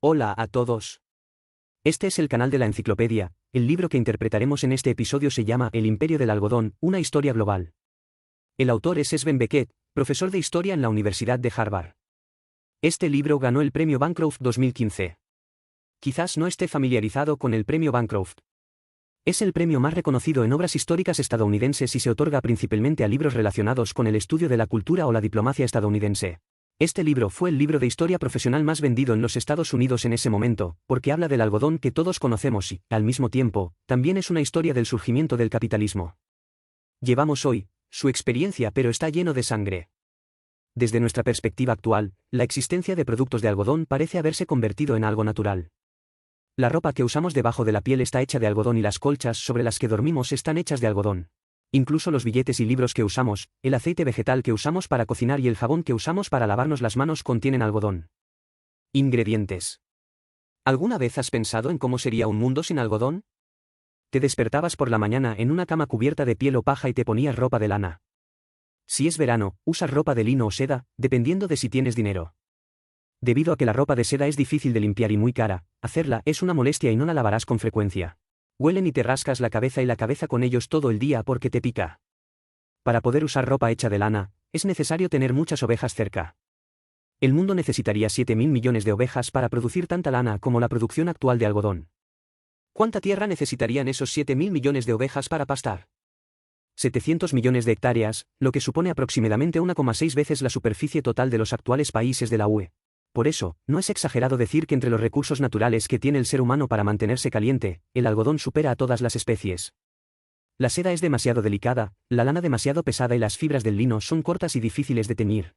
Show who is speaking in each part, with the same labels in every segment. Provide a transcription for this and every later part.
Speaker 1: Hola a todos. Este es el canal de la enciclopedia. El libro que interpretaremos en este episodio se llama El Imperio del Algodón, una historia global. El autor es Sven Beckett, profesor de historia en la Universidad de Harvard. Este libro ganó el premio Bancroft 2015. Quizás no esté familiarizado con el premio Bancroft. Es el premio más reconocido en obras históricas estadounidenses y se otorga principalmente a libros relacionados con el estudio de la cultura o la diplomacia estadounidense. Este libro fue el libro de historia profesional más vendido en los Estados Unidos en ese momento, porque habla del algodón que todos conocemos y, al mismo tiempo, también es una historia del surgimiento del capitalismo. Llevamos hoy su experiencia, pero está lleno de sangre. Desde nuestra perspectiva actual, la existencia de productos de algodón parece haberse convertido en algo natural. La ropa que usamos debajo de la piel está hecha de algodón y las colchas sobre las que dormimos están hechas de algodón. Incluso los billetes y libros que usamos, el aceite vegetal que usamos para cocinar y el jabón que usamos para lavarnos las manos contienen algodón. Ingredientes. ¿Alguna vez has pensado en cómo sería un mundo sin algodón? Te despertabas por la mañana en una cama cubierta de piel o paja y te ponías ropa de lana. Si es verano, usas ropa de lino o seda, dependiendo de si tienes dinero. Debido a que la ropa de seda es difícil de limpiar y muy cara, hacerla es una molestia y no la lavarás con frecuencia. Huelen y te rascas la cabeza con ellos todo el día porque te pica. Para poder usar ropa hecha de lana, es necesario tener muchas ovejas cerca. El mundo necesitaría 7.000 millones de ovejas para producir tanta lana como la producción actual de algodón. ¿Cuánta tierra necesitarían esos 7.000 millones de ovejas para pastar? 700 millones de hectáreas, lo que supone aproximadamente 1,6 veces la superficie total de los actuales países de la UE. Por eso, no es exagerado decir que entre los recursos naturales que tiene el ser humano para mantenerse caliente, el algodón supera a todas las especies. La seda es demasiado delicada, la lana demasiado pesada y las fibras del lino son cortas y difíciles de teñir.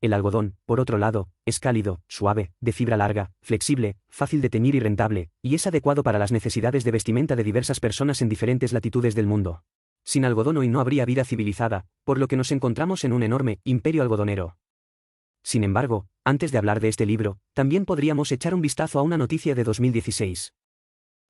Speaker 1: El algodón, por otro lado, es cálido, suave, de fibra larga, flexible, fácil de teñir y rentable, y es adecuado para las necesidades de vestimenta de diversas personas en diferentes latitudes del mundo. Sin algodón hoy no habría vida civilizada, por lo que nos encontramos en un enorme imperio algodonero. Sin embargo, antes de hablar de este libro, también podríamos echar un vistazo a una noticia de 2016.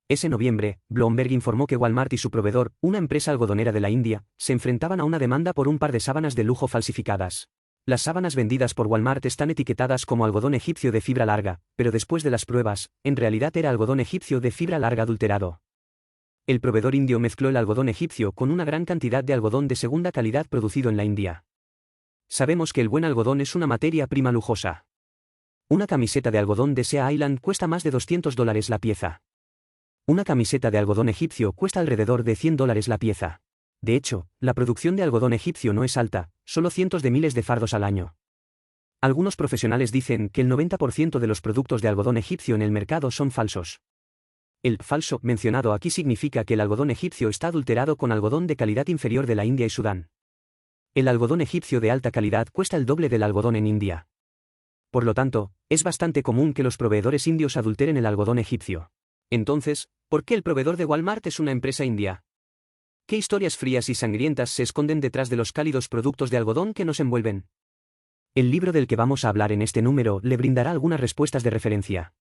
Speaker 1: Ese noviembre, Bloomberg informó que Walmart y su proveedor, una empresa algodonera de la India, se enfrentaban a una demanda por un par de sábanas de lujo falsificadas. Las sábanas vendidas por Walmart están etiquetadas como algodón egipcio de fibra larga, pero después de las pruebas, en realidad era algodón egipcio de fibra larga adulterado. El proveedor indio mezcló el algodón egipcio con una gran cantidad de algodón de segunda calidad producido en la India. Sabemos que el buen algodón es una materia prima lujosa. Una camiseta de algodón de Sea Island cuesta más de $200 la pieza. Una camiseta de algodón egipcio cuesta alrededor de $100 la pieza. De hecho, la producción de algodón egipcio no es alta, solo cientos de miles de fardos al año. Algunos profesionales dicen que el 90% de los productos de algodón egipcio en el mercado son falsos. El falso mencionado aquí significa que el algodón egipcio está adulterado con algodón de calidad inferior de la India y Sudán. El algodón egipcio de alta calidad cuesta el doble del algodón en India. Por lo tanto, es bastante común que los proveedores indios adulteren el algodón egipcio. Entonces, ¿por qué el proveedor de Walmart es una empresa india? ¿Qué historias frías y sangrientas se esconden detrás de los cálidos productos de algodón que nos envuelven? El libro del que vamos a hablar en este número le brindará algunas respuestas de referencia.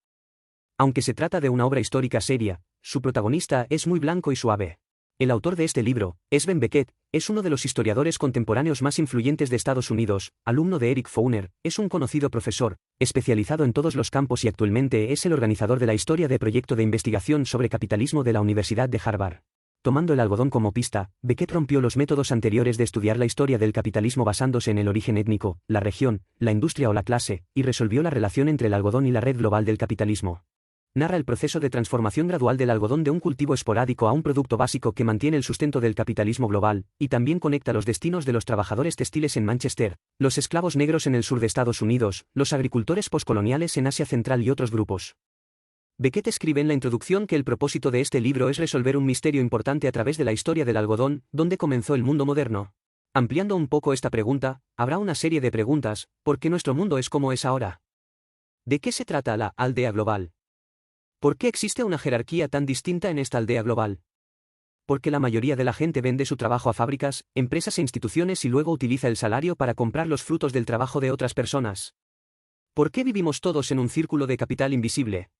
Speaker 1: Aunque se trata de una obra histórica seria, su protagonista es muy blanco y suave. El autor de este libro, Sven Beckett, es uno de los historiadores contemporáneos más influyentes de Estados Unidos, alumno de Eric Fowler, es un conocido profesor, especializado en todos los campos y actualmente es el organizador de la historia de proyecto de investigación sobre capitalismo de la Universidad de Harvard. Tomando el algodón como pista, Beckett rompió los métodos anteriores de estudiar la historia del capitalismo basándose en el origen étnico, la región, la industria o la clase, y resolvió la relación entre el algodón y la red global del capitalismo. Narra el proceso de transformación gradual del algodón de un cultivo esporádico a un producto básico que mantiene el sustento del capitalismo global, y también conecta los destinos de los trabajadores textiles en Manchester, los esclavos negros en el sur de Estados Unidos, los agricultores poscoloniales en Asia Central y otros grupos. Beckett escribe en la introducción que el propósito de este libro es resolver un misterio importante a través de la historia del algodón, ¿dónde comenzó el mundo moderno? Ampliando un poco esta pregunta, habrá una serie de preguntas: ¿por qué nuestro mundo es como es ahora? ¿De qué se trata la aldea global? ¿Por qué existe una jerarquía tan distinta en esta aldea global? ¿Por qué la mayoría de la gente vende su trabajo a fábricas, empresas e instituciones y luego utiliza el salario para comprar los frutos del trabajo de otras personas? ¿Por qué vivimos todos en un círculo de capital invisible?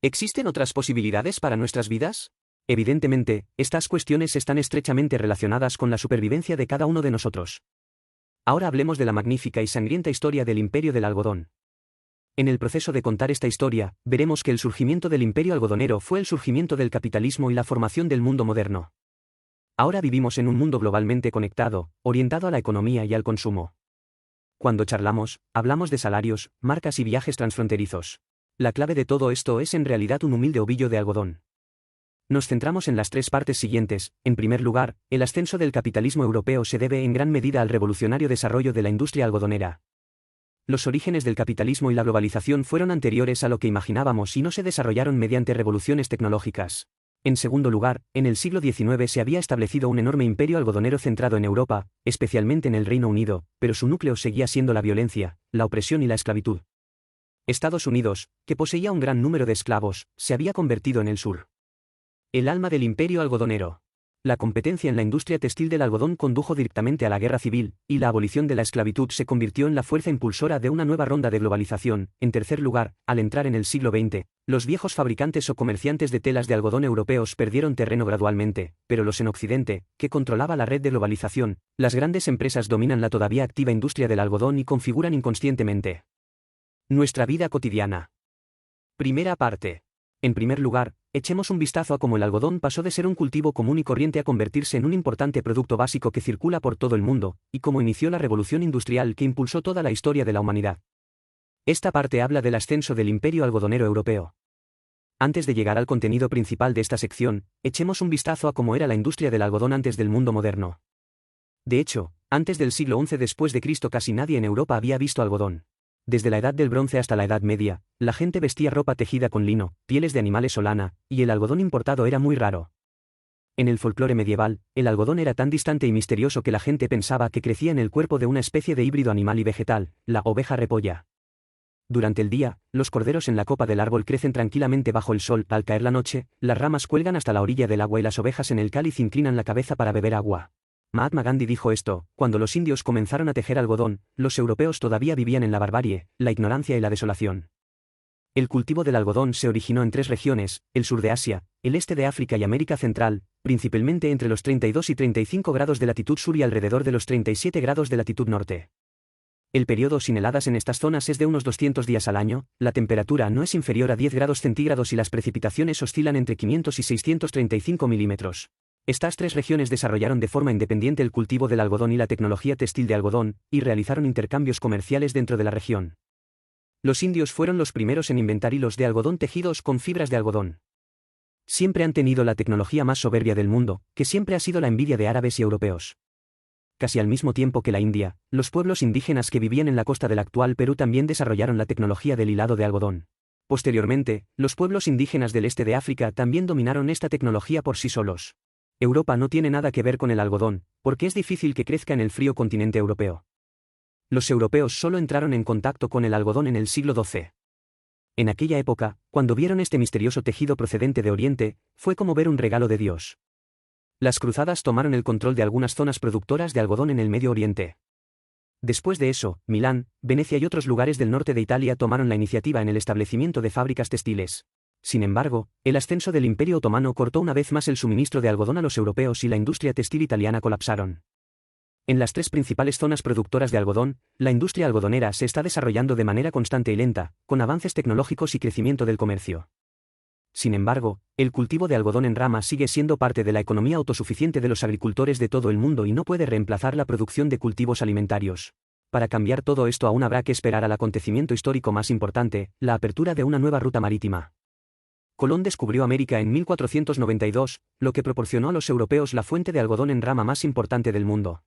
Speaker 1: ¿Existen otras posibilidades para nuestras vidas? Evidentemente, estas cuestiones están estrechamente relacionadas con la supervivencia de cada uno de nosotros. Ahora hablemos de la magnífica y sangrienta historia del imperio del algodón. En el proceso de contar esta historia, veremos que el surgimiento del imperio algodonero fue el surgimiento del capitalismo y la formación del mundo moderno. Ahora vivimos en un mundo globalmente conectado, orientado a la economía y al consumo. Cuando charlamos, hablamos de salarios, marcas y viajes transfronterizos. La clave de todo esto es en realidad un humilde ovillo de algodón. Nos centramos en las tres partes siguientes. En primer lugar, el ascenso del capitalismo europeo se debe en gran medida al revolucionario desarrollo de la industria algodonera. Los orígenes del capitalismo y la globalización fueron anteriores a lo que imaginábamos y no se desarrollaron mediante revoluciones tecnológicas. En segundo lugar, en el siglo XIX se había establecido un enorme imperio algodonero centrado en Europa, especialmente en el Reino Unido, pero su núcleo seguía siendo la violencia, la opresión y la esclavitud. Estados Unidos, que poseía un gran número de esclavos, se había convertido en el sur. El alma del imperio algodonero. La competencia en la industria textil del algodón condujo directamente a la guerra civil, y la abolición de la esclavitud se convirtió en la fuerza impulsora de una nueva ronda de globalización. En tercer lugar, al entrar en el siglo XX, los viejos fabricantes o comerciantes de telas de algodón europeos perdieron terreno gradualmente, pero los en Occidente, que controlaba la red de globalización, las grandes empresas dominan la todavía activa industria del algodón y configuran inconscientemente nuestra vida cotidiana. Primera parte. En primer lugar, echemos un vistazo a cómo el algodón pasó de ser un cultivo común y corriente a convertirse en un importante producto básico que circula por todo el mundo, y cómo inició la revolución industrial que impulsó toda la historia de la humanidad. Esta parte habla del ascenso del imperio algodonero europeo. Antes de llegar al contenido principal de esta sección, echemos un vistazo a cómo era la industria del algodón antes del mundo moderno. De hecho, antes del siglo XI después de Cristo casi nadie en Europa había visto algodón. Desde la Edad del Bronce hasta la Edad Media, la gente vestía ropa tejida con lino, pieles de animales o lana, y el algodón importado era muy raro. En el folclore medieval, el algodón era tan distante y misterioso que la gente pensaba que crecía en el cuerpo de una especie de híbrido animal y vegetal, la oveja repolla. Durante el día, los corderos en la copa del árbol crecen tranquilamente bajo el sol. Al caer la noche, las ramas cuelgan hasta la orilla del agua y las ovejas en el cáliz inclinan la cabeza para beber agua. Mahatma Gandhi dijo esto: cuando los indios comenzaron a tejer algodón, los europeos todavía vivían en la barbarie, la ignorancia y la desolación. El cultivo del algodón se originó en tres regiones: el sur de Asia, el este de África y América Central, principalmente entre los 32 y 35 grados de latitud sur y alrededor de los 37 grados de latitud norte. El periodo sin heladas en estas zonas es de unos 200 días al año, la temperatura no es inferior a 10 grados centígrados y las precipitaciones oscilan entre 500 y 635 milímetros. Estas tres regiones desarrollaron de forma independiente el cultivo del algodón y la tecnología textil de algodón, y realizaron intercambios comerciales dentro de la región. Los indios fueron los primeros en inventar hilos de algodón tejidos con fibras de algodón. Siempre han tenido la tecnología más soberbia del mundo, que siempre ha sido la envidia de árabes y europeos. Casi al mismo tiempo que la India, los pueblos indígenas que vivían en la costa del actual Perú también desarrollaron la tecnología del hilado de algodón. Posteriormente, los pueblos indígenas del este de África también dominaron esta tecnología por sí solos. Europa no tiene nada que ver con el algodón, porque es difícil que crezca en el frío continente europeo. Los europeos solo entraron en contacto con el algodón en el siglo XII. En aquella época, cuando vieron este misterioso tejido procedente de Oriente, fue como ver un regalo de Dios. Las cruzadas tomaron el control de algunas zonas productoras de algodón en el Medio Oriente. Después de eso, Milán, Venecia y otros lugares del norte de Italia tomaron la iniciativa en el establecimiento de fábricas textiles. Sin embargo, el ascenso del Imperio Otomano cortó una vez más el suministro de algodón a los europeos y la industria textil italiana colapsaron. En las tres principales zonas productoras de algodón, la industria algodonera se está desarrollando de manera constante y lenta, con avances tecnológicos y crecimiento del comercio. Sin embargo, el cultivo de algodón en rama sigue siendo parte de la economía autosuficiente de los agricultores de todo el mundo y no puede reemplazar la producción de cultivos alimentarios. Para cambiar todo esto aún habrá que esperar al acontecimiento histórico más importante, la apertura de una nueva ruta marítima. Colón descubrió América en 1492, lo que proporcionó a los europeos la fuente de algodón en rama más importante del mundo.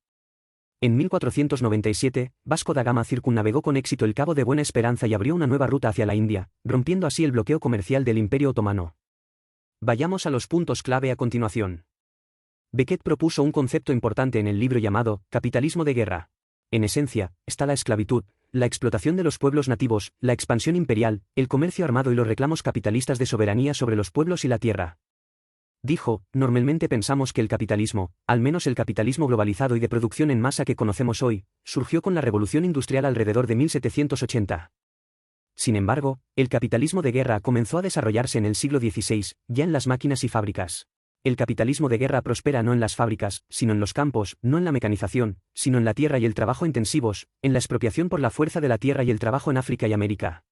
Speaker 1: En 1497, Vasco da Gama circunnavegó con éxito el Cabo de Buena Esperanza y abrió una nueva ruta hacia la India, rompiendo así el bloqueo comercial del Imperio Otomano. Vayamos a los puntos clave a continuación. Beckett propuso un concepto importante en el libro llamado Capitalismo de Guerra. En esencia, está la esclavitud, la explotación de los pueblos nativos, la expansión imperial, el comercio armado y los reclamos capitalistas de soberanía sobre los pueblos y la tierra. Dijo: normalmente pensamos que el capitalismo, al menos el capitalismo globalizado y de producción en masa que conocemos hoy, surgió con la revolución industrial alrededor de 1780. Sin embargo, el capitalismo de guerra comenzó a desarrollarse en el siglo XVI, ya en las máquinas y fábricas. El capitalismo de guerra prospera no en las fábricas, sino en los campos, no en la mecanización, sino en la tierra y el trabajo intensivos, en la expropiación por la fuerza de la tierra y el trabajo en África y América.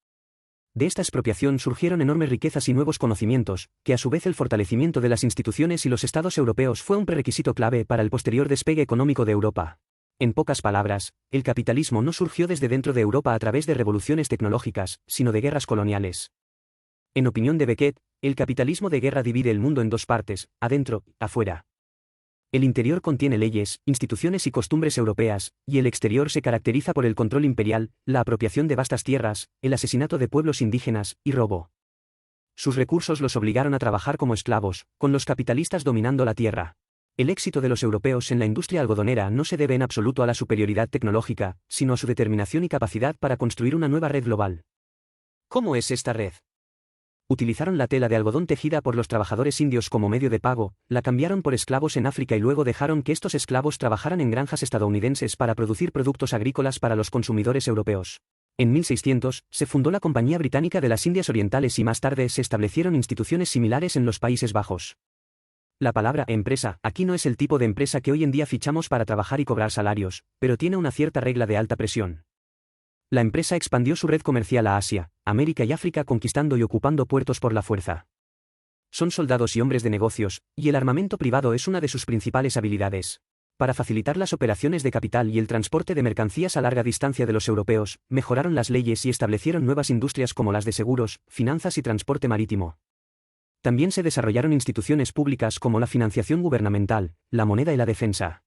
Speaker 1: De esta expropiación surgieron enormes riquezas y nuevos conocimientos, que a su vez el fortalecimiento de las instituciones y los estados europeos fue un prerequisito clave para el posterior despegue económico de Europa. En pocas palabras, el capitalismo no surgió desde dentro de Europa a través de revoluciones tecnológicas, sino de guerras coloniales. En opinión de Beckett, el capitalismo de guerra divide el mundo en dos partes, adentro y afuera. El interior contiene leyes, instituciones y costumbres europeas, y el exterior se caracteriza por el control imperial, la apropiación de vastas tierras, el asesinato de pueblos indígenas, y robo. Sus recursos los obligaron a trabajar como esclavos, con los capitalistas dominando la tierra. El éxito de los europeos en la industria algodonera no se debe en absoluto a la superioridad tecnológica, sino a su determinación y capacidad para construir una nueva red global. ¿Cómo es esta red? Utilizaron la tela de algodón tejida por los trabajadores indios como medio de pago, la cambiaron por esclavos en África y luego dejaron que estos esclavos trabajaran en granjas estadounidenses para producir productos agrícolas para los consumidores europeos. En 1600, se fundó la Compañía Británica de las Indias Orientales y más tarde se establecieron instituciones similares en los Países Bajos. La palabra empresa aquí no es el tipo de empresa que hoy en día fichamos para trabajar y cobrar salarios, pero tiene una cierta regla de alta presión. La empresa expandió su red comercial a Asia, América y África conquistando y ocupando puertos por la fuerza. Son soldados y hombres de negocios, y el armamento privado es una de sus principales habilidades. Para facilitar las operaciones de capital y el transporte de mercancías a larga distancia de los europeos, mejoraron las leyes y establecieron nuevas industrias como las de seguros, finanzas y transporte marítimo. También se desarrollaron instituciones públicas como la financiación gubernamental, la moneda y la defensa.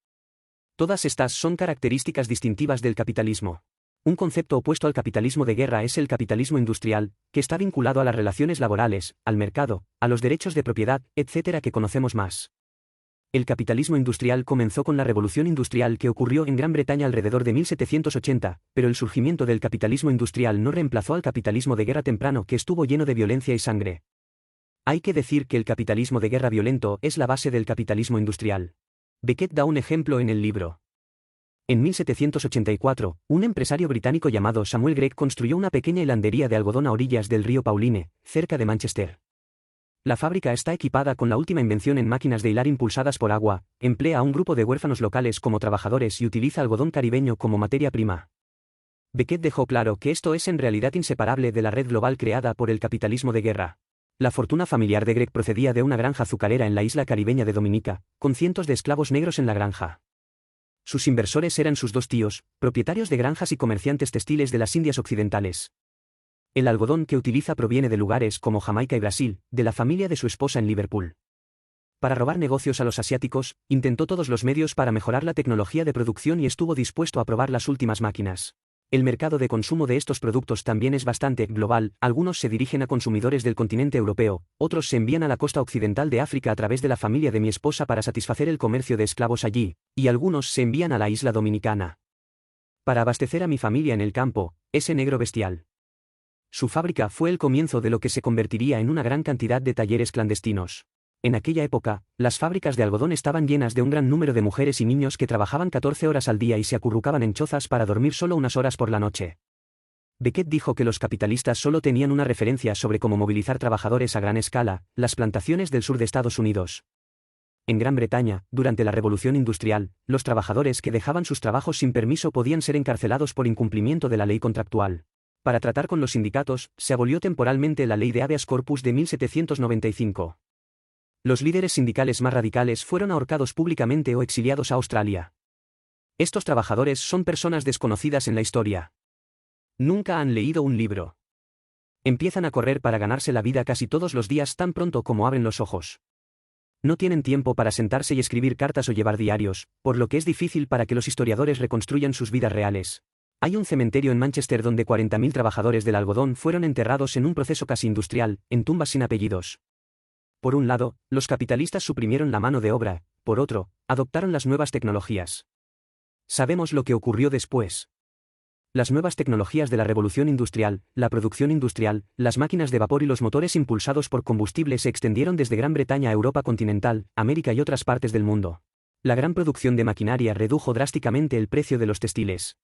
Speaker 1: Todas estas son características distintivas del capitalismo. Un concepto opuesto al capitalismo de guerra es el capitalismo industrial, que está vinculado a las relaciones laborales, al mercado, a los derechos de propiedad, etc. que conocemos más. El capitalismo industrial comenzó con la revolución industrial que ocurrió en Gran Bretaña alrededor de 1780, pero el surgimiento del capitalismo industrial no reemplazó al capitalismo de guerra temprano que estuvo lleno de violencia y sangre. Hay que decir que el capitalismo de guerra violento es la base del capitalismo industrial. Beckett da un ejemplo en el libro. En 1784, un empresario británico llamado Samuel Gregg construyó una pequeña hilandería de algodón a orillas del río Pauline, cerca de Manchester. La fábrica está equipada con la última invención en máquinas de hilar impulsadas por agua, emplea a un grupo de huérfanos locales como trabajadores y utiliza algodón caribeño como materia prima. Beckett dejó claro que esto es en realidad inseparable de la red global creada por el capitalismo de guerra. La fortuna familiar de Gregg procedía de una granja azucarera en la isla caribeña de Dominica, con cientos de esclavos negros en la granja. Sus inversores eran sus dos tíos, propietarios de granjas y comerciantes textiles de las Indias Occidentales. El algodón que utiliza proviene de lugares como Jamaica y Brasil, de la familia de su esposa en Liverpool. Para robar negocios a los asiáticos, intentó todos los medios para mejorar la tecnología de producción y estuvo dispuesto a probar las últimas máquinas. El mercado de consumo de estos productos también es bastante global, algunos se dirigen a consumidores del continente europeo, otros se envían a la costa occidental de África a través de la familia de mi esposa para satisfacer el comercio de esclavos allí, y algunos se envían a la isla dominicana. Para abastecer a mi familia en el campo, ese negro bestial. Su fábrica fue el comienzo de lo que se convertiría en una gran cantidad de talleres clandestinos. En aquella época, las fábricas de algodón estaban llenas de un gran número de mujeres y niños que trabajaban 14 horas al día y se acurrucaban en chozas para dormir solo unas horas por la noche. Beckett dijo que los capitalistas solo tenían una referencia sobre cómo movilizar trabajadores a gran escala, las plantaciones del sur de Estados Unidos. En Gran Bretaña, durante la Revolución Industrial, los trabajadores que dejaban sus trabajos sin permiso podían ser encarcelados por incumplimiento de la ley contractual. Para tratar con los sindicatos, se abolió temporalmente la ley de habeas corpus de 1795. Los líderes sindicales más radicales fueron ahorcados públicamente o exiliados a Australia. Estos trabajadores son personas desconocidas en la historia. Nunca han leído un libro. Empiezan a correr para ganarse la vida casi todos los días tan pronto como abren los ojos. No tienen tiempo para sentarse y escribir cartas o llevar diarios, por lo que es difícil para que los historiadores reconstruyan sus vidas reales. Hay un cementerio en Manchester donde 40.000 trabajadores del algodón fueron enterrados en un proceso casi industrial, en tumbas sin apellidos. Por un lado, los capitalistas suprimieron la mano de obra, por otro, adoptaron las nuevas tecnologías. Sabemos lo que ocurrió después. Las nuevas tecnologías de la revolución industrial, la producción industrial, las máquinas de vapor y los motores impulsados por combustible se extendieron desde Gran Bretaña a Europa continental, América y otras partes del mundo. La gran producción de maquinaria redujo drásticamente el precio de los textiles.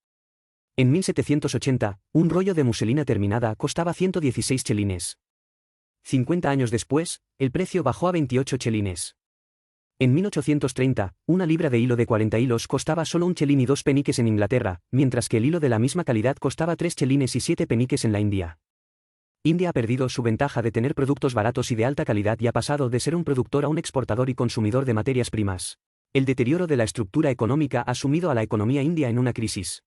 Speaker 1: En 1780, un rollo de muselina terminada costaba 116 chelines. 50 años después, el precio bajó a 28 chelines. En 1830, una libra de hilo de 40 hilos costaba solo un chelín y 2 peniques en Inglaterra, mientras que el hilo de la misma calidad costaba 3 chelines y 7 peniques en la India. India ha perdido su ventaja de tener productos baratos y de alta calidad y ha pasado de ser un productor a un exportador y consumidor de materias primas. El deterioro de la estructura económica ha sumido a la economía india en una crisis.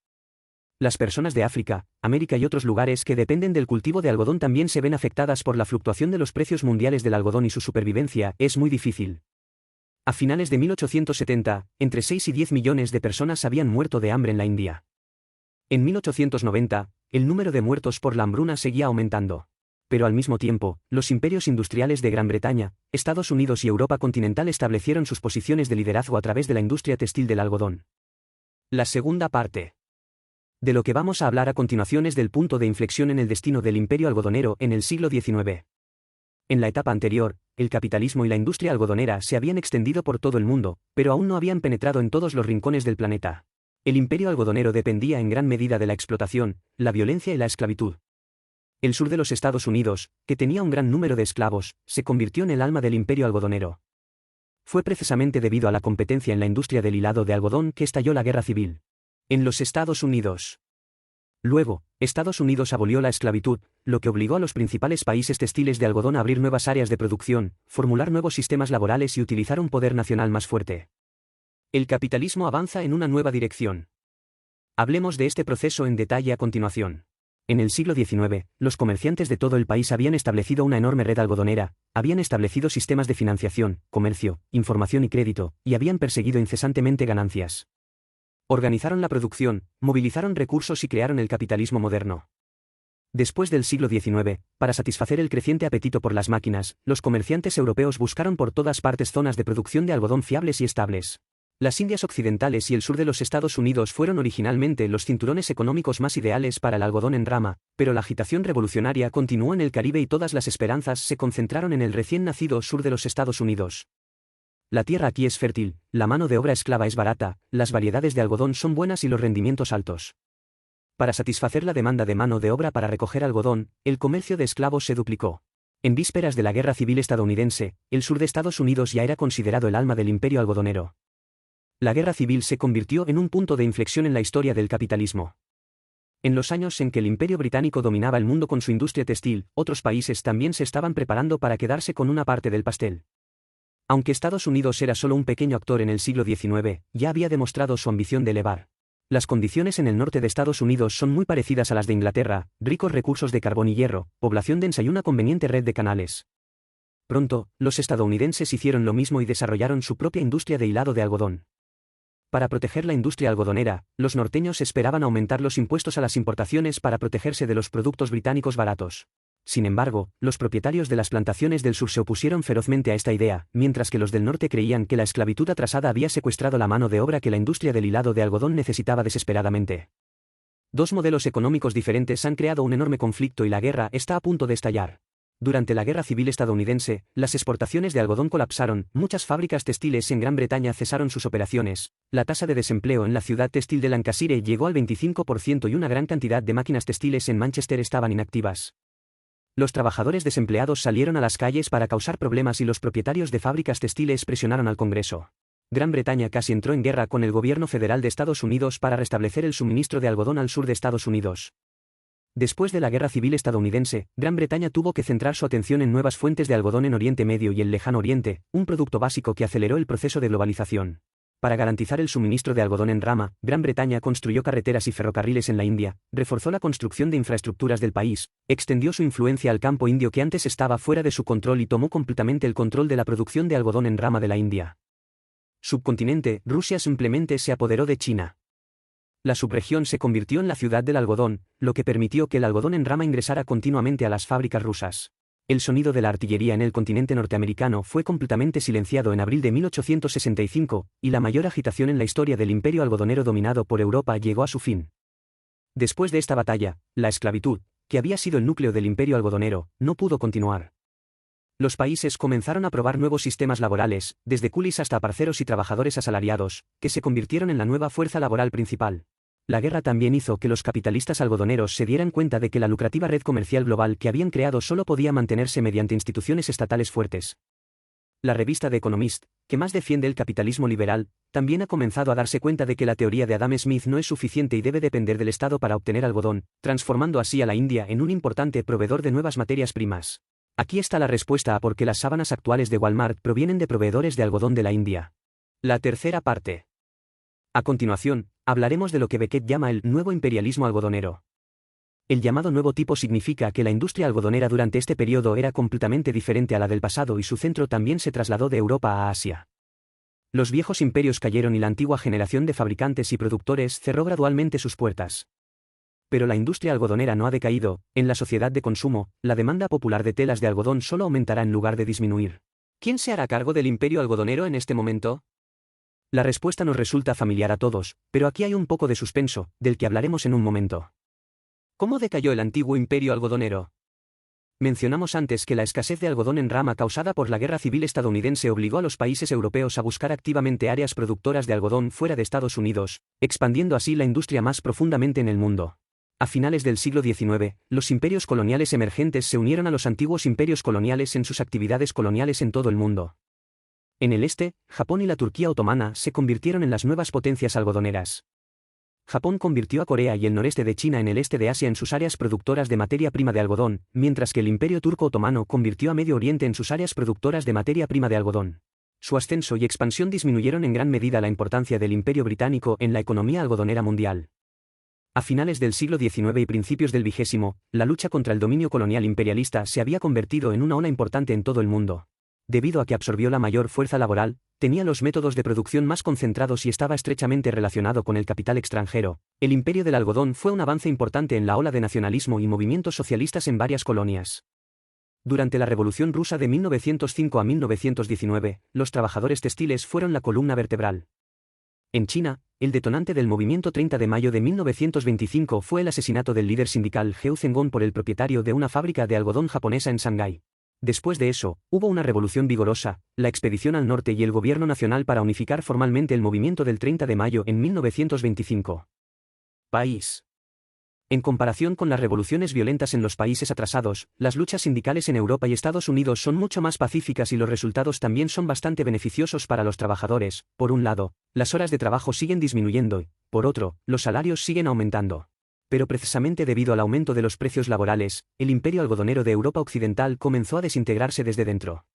Speaker 1: Las personas de África, América y otros lugares que dependen del cultivo de algodón también se ven afectadas por la fluctuación de los precios mundiales del algodón y su supervivencia es muy difícil. A finales de 1870, entre 6 y 10 millones de personas habían muerto de hambre en la India. En 1890, el número de muertos por la hambruna seguía aumentando. Pero al mismo tiempo, los imperios industriales de Gran Bretaña, Estados Unidos y Europa continental establecieron sus posiciones de liderazgo a través de la industria textil del algodón. La segunda parte. De lo que vamos a hablar a continuación es del punto de inflexión en el destino del imperio algodonero en el siglo XIX. En la etapa anterior, el capitalismo y la industria algodonera se habían extendido por todo el mundo, pero aún no habían penetrado en todos los rincones del planeta. El imperio algodonero dependía en gran medida de la explotación, la violencia y la esclavitud. El sur de los Estados Unidos, que tenía un gran número de esclavos, se convirtió en el alma del imperio algodonero. Fue precisamente debido a la competencia en la industria del hilado de algodón que estalló la guerra civil. En los Estados Unidos. Luego, Estados Unidos abolió la esclavitud, lo que obligó a los principales países textiles de algodón a abrir nuevas áreas de producción, formular nuevos sistemas laborales y utilizar un poder nacional más fuerte. El capitalismo avanza en una nueva dirección. Hablemos de este proceso en detalle a continuación. En el siglo XIX, los comerciantes de todo el país habían establecido una enorme red algodonera, habían establecido sistemas de financiación, comercio, información y crédito, y habían perseguido incesantemente ganancias. Organizaron la producción, movilizaron recursos y crearon el capitalismo moderno. Después del siglo XIX, para satisfacer el creciente apetito por las máquinas, los comerciantes europeos buscaron por todas partes zonas de producción de algodón fiables y estables. Las Indias occidentales y el sur de los Estados Unidos fueron originalmente los cinturones económicos más ideales para el algodón en rama, pero la agitación revolucionaria continuó en el Caribe y todas las esperanzas se concentraron en el recién nacido sur de los Estados Unidos. La tierra aquí es fértil, la mano de obra esclava es barata, las variedades de algodón son buenas y los rendimientos altos. Para satisfacer la demanda de mano de obra para recoger algodón, el comercio de esclavos se duplicó. En vísperas de la Guerra Civil estadounidense, el sur de Estados Unidos ya era considerado el alma del imperio algodonero. La Guerra Civil se convirtió en un punto de inflexión en la historia del capitalismo. En los años en que el Imperio Británico dominaba el mundo con su industria textil, otros países también se estaban preparando para quedarse con una parte del pastel. Aunque Estados Unidos era solo un pequeño actor en el siglo XIX, ya había demostrado su ambición de elevar. Las condiciones en el norte de Estados Unidos son muy parecidas a las de Inglaterra, ricos recursos de carbón y hierro, población densa y una conveniente red de canales. Pronto, los estadounidenses hicieron lo mismo y desarrollaron su propia industria de hilado de algodón. Para proteger la industria algodonera, los norteños esperaban aumentar los impuestos a las importaciones para protegerse de los productos británicos baratos. Sin embargo, los propietarios de las plantaciones del sur se opusieron ferozmente a esta idea, mientras que los del norte creían que la esclavitud atrasada había secuestrado la mano de obra que la industria del hilado de algodón necesitaba desesperadamente. Dos modelos económicos diferentes han creado un enorme conflicto y la guerra está a punto de estallar. Durante la Guerra Civil estadounidense, las exportaciones de algodón colapsaron, muchas fábricas textiles en Gran Bretaña cesaron sus operaciones, la tasa de desempleo en la ciudad textil de Lancashire llegó al 25% y una gran cantidad de máquinas textiles en Manchester estaban inactivas. Los trabajadores desempleados salieron a las calles para causar problemas y los propietarios de fábricas textiles presionaron al Congreso. Gran Bretaña casi entró en guerra con el gobierno federal de Estados Unidos para restablecer el suministro de algodón al sur de Estados Unidos. Después de la Guerra Civil estadounidense, Gran Bretaña tuvo que centrar su atención en nuevas fuentes de algodón en Oriente Medio y el Lejano Oriente, un producto básico que aceleró el proceso de globalización. Para garantizar el suministro de algodón en rama, Gran Bretaña construyó carreteras y ferrocarriles en la India, reforzó la construcción de infraestructuras del país, extendió su influencia al campo indio que antes estaba fuera de su control y tomó completamente el control de la producción de algodón en rama de la India. Subcontinente, Rusia simplemente se apoderó de China. La subregión se convirtió en la ciudad del algodón, lo que permitió que el algodón en rama ingresara continuamente a las fábricas rusas. El sonido de la artillería en el continente norteamericano fue completamente silenciado en abril de 1865, y la mayor agitación en la historia del imperio algodonero dominado por Europa llegó a su fin. Después de esta batalla, la esclavitud, que había sido el núcleo del imperio algodonero, no pudo continuar. Los países comenzaron a probar nuevos sistemas laborales, desde coolies hasta parceros y trabajadores asalariados, que se convirtieron en la nueva fuerza laboral principal. La guerra también hizo que los capitalistas algodoneros se dieran cuenta de que la lucrativa red comercial global que habían creado solo podía mantenerse mediante instituciones estatales fuertes. La revista The Economist, que más defiende el capitalismo liberal, también ha comenzado a darse cuenta de que la teoría de Adam Smith no es suficiente y debe depender del Estado para obtener algodón, transformando así a la India en un importante proveedor de nuevas materias primas. Aquí está la respuesta a por qué las sábanas actuales de Walmart provienen de proveedores de algodón de la India. La tercera parte. A continuación, hablaremos de lo que Beckett llama el nuevo imperialismo algodonero. El llamado nuevo tipo significa que la industria algodonera durante este periodo era completamente diferente a la del pasado y su centro también se trasladó de Europa a Asia. Los viejos imperios cayeron y la antigua generación de fabricantes y productores cerró gradualmente sus puertas. Pero la industria algodonera no ha decaído. En la sociedad de consumo, la demanda popular de telas de algodón solo aumentará en lugar de disminuir. ¿Quién se hará cargo del imperio algodonero en este momento? La respuesta nos resulta familiar a todos, pero aquí hay un poco de suspenso, del que hablaremos en un momento. ¿Cómo decayó el antiguo imperio algodonero? Mencionamos antes que la escasez de algodón en rama causada por la Guerra Civil estadounidense obligó a los países europeos a buscar activamente áreas productoras de algodón fuera de Estados Unidos, expandiendo así la industria más profundamente en el mundo. A finales del siglo XIX, los imperios coloniales emergentes se unieron a los antiguos imperios coloniales en sus actividades coloniales en todo el mundo. En el este, Japón y la Turquía otomana se convirtieron en las nuevas potencias algodoneras. Japón convirtió a Corea y el noreste de China en el este de Asia en sus áreas productoras de materia prima de algodón, mientras que el Imperio Turco Otomano convirtió a Medio Oriente en sus áreas productoras de materia prima de algodón. Su ascenso y expansión disminuyeron en gran medida la importancia del Imperio Británico en la economía algodonera mundial. A finales del siglo XIX y principios del XX, la lucha contra el dominio colonial imperialista se había convertido en una ola importante en todo el mundo. Debido a que absorbió la mayor fuerza laboral, tenía los métodos de producción más concentrados y estaba estrechamente relacionado con el capital extranjero, el imperio del algodón fue un avance importante en la ola de nacionalismo y movimientos socialistas en varias colonias. Durante la Revolución Rusa de 1905 a 1919, los trabajadores textiles fueron la columna vertebral. En China, el detonante del movimiento 30 de mayo de 1925 fue el asesinato del líder sindical Heu Zengong por el propietario de una fábrica de algodón japonesa en Shanghái. Después de eso, hubo una revolución vigorosa, la expedición al norte y el gobierno nacional para unificar formalmente el movimiento del 30 de mayo en 1925. País. En comparación con las revoluciones violentas en los países atrasados, las luchas sindicales en Europa y Estados Unidos son mucho más pacíficas y los resultados también son bastante beneficiosos para los trabajadores. Por un lado, las horas de trabajo siguen disminuyendo y, por otro, los salarios siguen aumentando. Pero precisamente debido al aumento de los precios laborales, el imperio algodonero de Europa Occidental comenzó a desintegrarse desde dentro.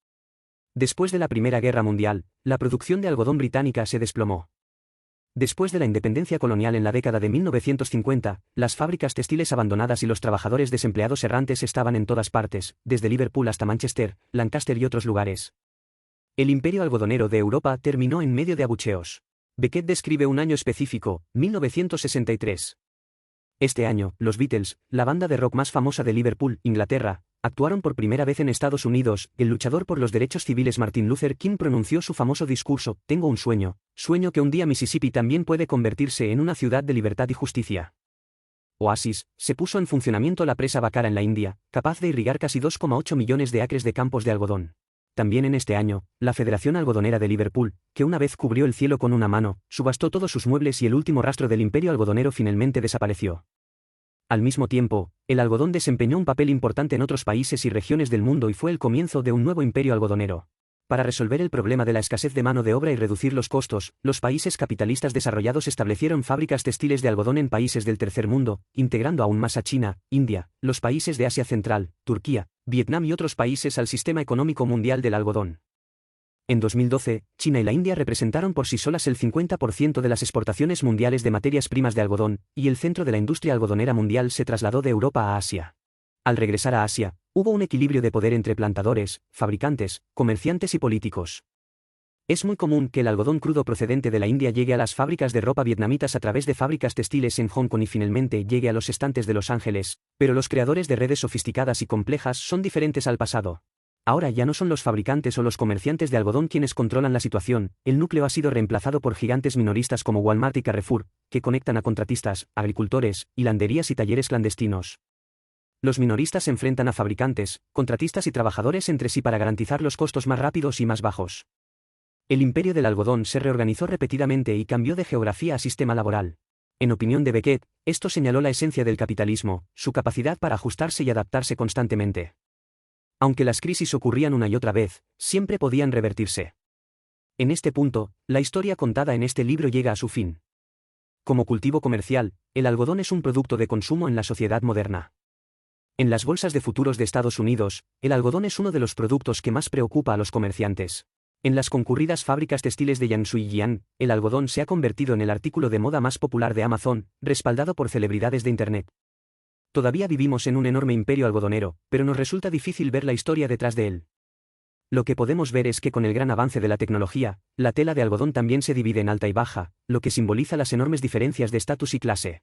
Speaker 1: Después de la Primera Guerra Mundial, la producción de algodón británica se desplomó. Después de la independencia colonial en la década de 1950, las fábricas textiles abandonadas y los trabajadores desempleados errantes estaban en todas partes, desde Liverpool hasta Manchester, Lancaster y otros lugares. El imperio algodonero de Europa terminó en medio de abucheos. Beckett describe un año específico, 1963. Este año, los Beatles, la banda de rock más famosa de Liverpool, Inglaterra, actuaron por primera vez en Estados Unidos. El luchador por los derechos civiles Martin Luther King pronunció su famoso discurso, «Tengo un sueño, sueño que un día Mississippi también puede convertirse en una ciudad de libertad y justicia». Oasis, se puso en funcionamiento la presa Bacara en la India, capaz de irrigar casi 2,8 millones de acres de campos de algodón. También en este año, la Federación Algodonera de Liverpool, que una vez cubrió el cielo con una mano, subastó todos sus muebles y el último rastro del imperio algodonero finalmente desapareció. Al mismo tiempo, el algodón desempeñó un papel importante en otros países y regiones del mundo y fue el comienzo de un nuevo imperio algodonero. Para resolver el problema de la escasez de mano de obra y reducir los costos, los países capitalistas desarrollados establecieron fábricas textiles de algodón en países del tercer mundo, integrando aún más a China, India, los países de Asia Central, Turquía, Vietnam y otros países al sistema económico mundial del algodón. En 2012, China y la India representaron por sí solas el 50% de las exportaciones mundiales de materias primas de algodón, y el centro de la industria algodonera mundial se trasladó de Europa a Asia. Al regresar a Asia, hubo un equilibrio de poder entre plantadores, fabricantes, comerciantes y políticos. Es muy común que el algodón crudo procedente de la India llegue a las fábricas de ropa vietnamitas a través de fábricas textiles en Hong Kong y finalmente llegue a los estantes de Los Ángeles, pero los creadores de redes sofisticadas y complejas son diferentes al pasado. Ahora ya no son los fabricantes o los comerciantes de algodón quienes controlan la situación, el núcleo ha sido reemplazado por gigantes minoristas como Walmart y Carrefour, que conectan a contratistas, agricultores, hilanderías y talleres clandestinos. Los minoristas se enfrentan a fabricantes, contratistas y trabajadores entre sí para garantizar los costos más rápidos y más bajos. El imperio del algodón se reorganizó repetidamente y cambió de geografía a sistema laboral. En opinión de Beckett, esto señaló la esencia del capitalismo, su capacidad para ajustarse y adaptarse constantemente. Aunque las crisis ocurrían una y otra vez, siempre podían revertirse. En este punto, la historia contada en este libro llega a su fin. Como cultivo comercial, el algodón es un producto de consumo en la sociedad moderna. En las bolsas de futuros de Estados Unidos, el algodón es uno de los productos que más preocupa a los comerciantes. En las concurridas fábricas textiles de Jiangsu y Jian, el algodón se ha convertido en el artículo de moda más popular de Amazon, respaldado por celebridades de Internet. Todavía vivimos en un enorme imperio algodonero, pero nos resulta difícil ver la historia detrás de él. Lo que podemos ver es que con el gran avance de la tecnología, la tela de algodón también se divide en alta y baja, lo que simboliza las enormes diferencias de estatus y clase.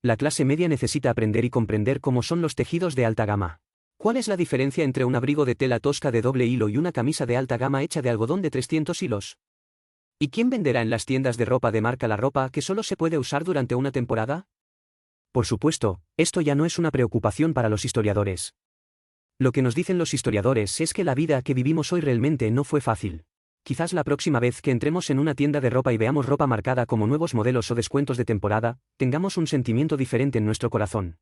Speaker 1: La clase media necesita aprender y comprender cómo son los tejidos de alta gama. ¿Cuál es la diferencia entre un abrigo de tela tosca de doble hilo y una camisa de alta gama hecha de algodón de 300 hilos? ¿Y quién venderá en las tiendas de ropa de marca la ropa que solo se puede usar durante una temporada? Por supuesto, esto ya no es una preocupación para los historiadores. Lo que nos dicen los historiadores es que la vida que vivimos hoy realmente no fue fácil. Quizás la próxima vez que entremos en una tienda de ropa y veamos ropa marcada como nuevos modelos o descuentos de temporada, tengamos un sentimiento diferente en nuestro corazón.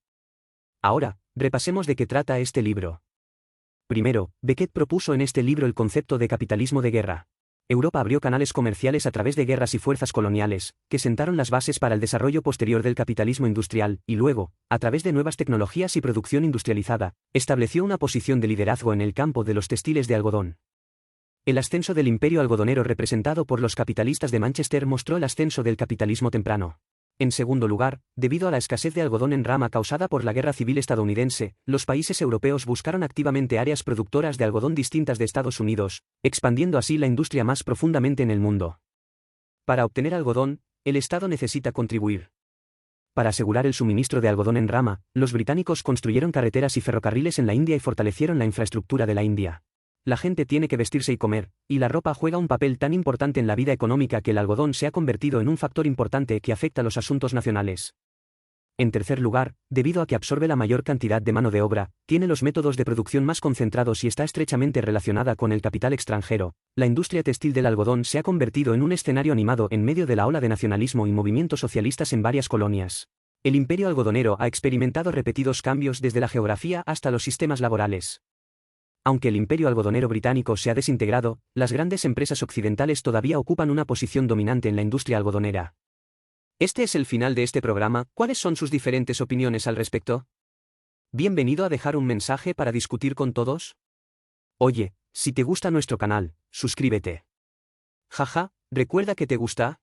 Speaker 1: Ahora, repasemos de qué trata este libro. Primero, Beckett propuso en este libro el concepto de capitalismo de guerra. Europa abrió canales comerciales a través de guerras y fuerzas coloniales, que sentaron las bases para el desarrollo posterior del capitalismo industrial, y luego, a través de nuevas tecnologías y producción industrializada, estableció una posición de liderazgo en el campo de los textiles de algodón. El ascenso del imperio algodonero representado por los capitalistas de Manchester mostró el ascenso del capitalismo temprano. En segundo lugar, debido a la escasez de algodón en rama causada por la Guerra Civil estadounidense, los países europeos buscaron activamente áreas productoras de algodón distintas de Estados Unidos, expandiendo así la industria más profundamente en el mundo. Para obtener algodón, el Estado necesita contribuir. Para asegurar el suministro de algodón en rama, los británicos construyeron carreteras y ferrocarriles en la India y fortalecieron la infraestructura de la India. La gente tiene que vestirse y comer, y la ropa juega un papel tan importante en la vida económica que el algodón se ha convertido en un factor importante que afecta a los asuntos nacionales. En tercer lugar, debido a que absorbe la mayor cantidad de mano de obra, tiene los métodos de producción más concentrados y está estrechamente relacionada con el capital extranjero, la industria textil del algodón se ha convertido en un escenario animado en medio de la ola de nacionalismo y movimientos socialistas en varias colonias. El imperio algodonero ha experimentado repetidos cambios desde la geografía hasta los sistemas laborales. Aunque el imperio algodonero británico se ha desintegrado, las grandes empresas occidentales todavía ocupan una posición dominante en la industria algodonera. Este es el final de este programa. ¿Cuáles son sus diferentes opiniones al respecto? Bienvenido a dejar un mensaje para discutir con todos. Oye, si te gusta nuestro canal, suscríbete. Jaja, ¿recuerda que te gusta?